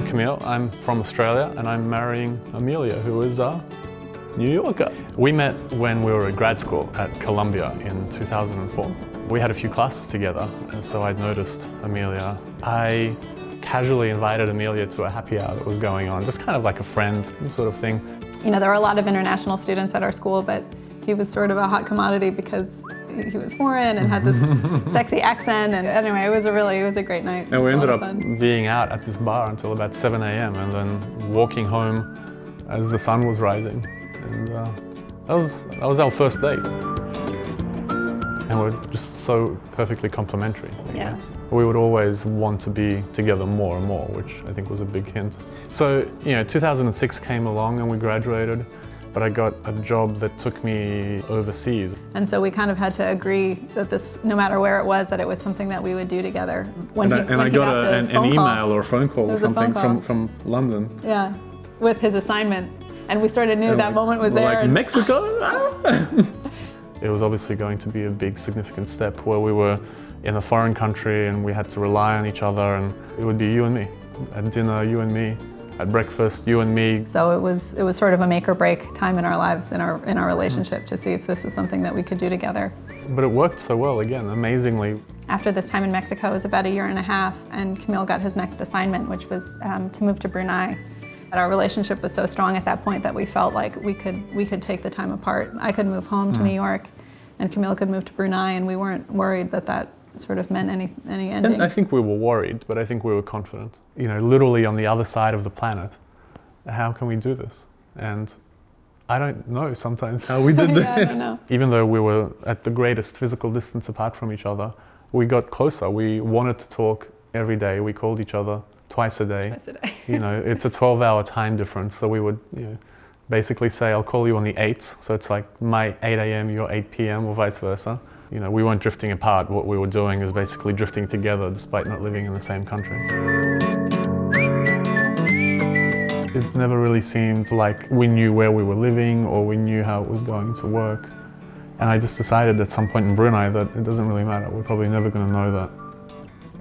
Kamil, I'm from Australia and I'm marrying Amelia, who is a New Yorker. We met when we were at grad school at Columbia in 2004. We had a few classes together, and so I'd noticed Amelia. I casually invited Amelia to a happy hour that was going on, just kind of like a friend sort of thing. You know, there were a lot of international students at our school, but he was sort of a hot commodity because he was foreign and had this sexy accent, and anyway, it was a great night. And we ended up being out at this bar until about 7 a.m. and then walking home as the sun was rising. And that was our first date. And we're just so perfectly complementary. Yeah. We would always want to be together more and more, which I think was a big hint. So, 2006 came along and we graduated, but I got a job that took me overseas. And so we kind of had to agree that this, no matter where it was, that it was something that we would do together. When I got an email or a phone call or something from London. Yeah, with his assignment. And we sort of knew that moment was there. Like, Mexico? It was obviously going to be a big, significant step where we were in a foreign country and we had to rely on each other, and it would be you and me. At dinner, you and me. At breakfast, you and me. So it was sort of a make or break time in our lives, in our relationship, to see if this was something that we could do together. But it worked so well, again, amazingly. After this time in Mexico, it was about a year and a half, and Kamil got his next assignment, which was to move to Brunei. But our relationship was so strong at that point that we felt like we could take the time apart. I could move home to New York, and Kamil could move to Brunei, and we weren't worried that sort of meant any ending. And I think we were worried, but I think we were confident. Literally on the other side of the planet, how can we do this? And I don't know sometimes how we did this. I don't know. Even though we were at the greatest physical distance apart from each other, we got closer. We wanted to talk every day. We called each other twice a day. It's a 12-hour time difference, so we would basically say, I'll call you on the 8th, so it's like my 8 a.m., your 8 p.m, or vice versa. We weren't drifting apart. What we were doing is basically drifting together despite not living in the same country. It never really seemed like we knew where we were living or we knew how it was going to work. And I just decided at some point in Brunei that it doesn't really matter. We're probably never going to know that.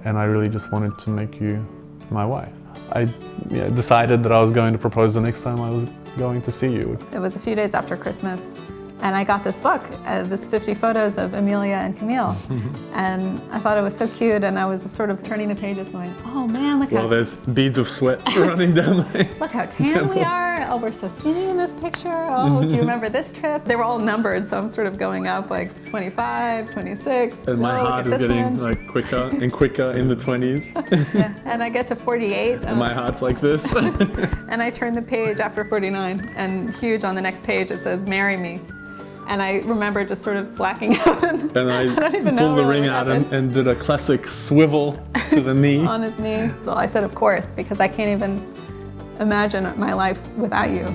And I really just wanted to make you my wife. I decided that I was going to propose the next time I was going to see you. It was a few days after Christmas, and I got this book, this 50 photos of Amelia and Kamil. And I thought it was so cute, and I was sort of turning the pages going, oh man, look how... Well, there's beads of sweat running down my... Look how tan we are. Oh, we're so skinny in this picture. Oh, do you remember this trip? They were all numbered, so I'm sort of going up like 25, 26. And my heart is getting like quicker and quicker in the 20s. Yeah, and I get to 48. And my heart's like this. And I turn the page after 49, and huge on the next page it says, marry me. And I remember just sort of blacking out. And I don't even pulled know the ring out and did a classic swivel to the knee. On his knee. So I said, of course, because I can't even imagine my life without you.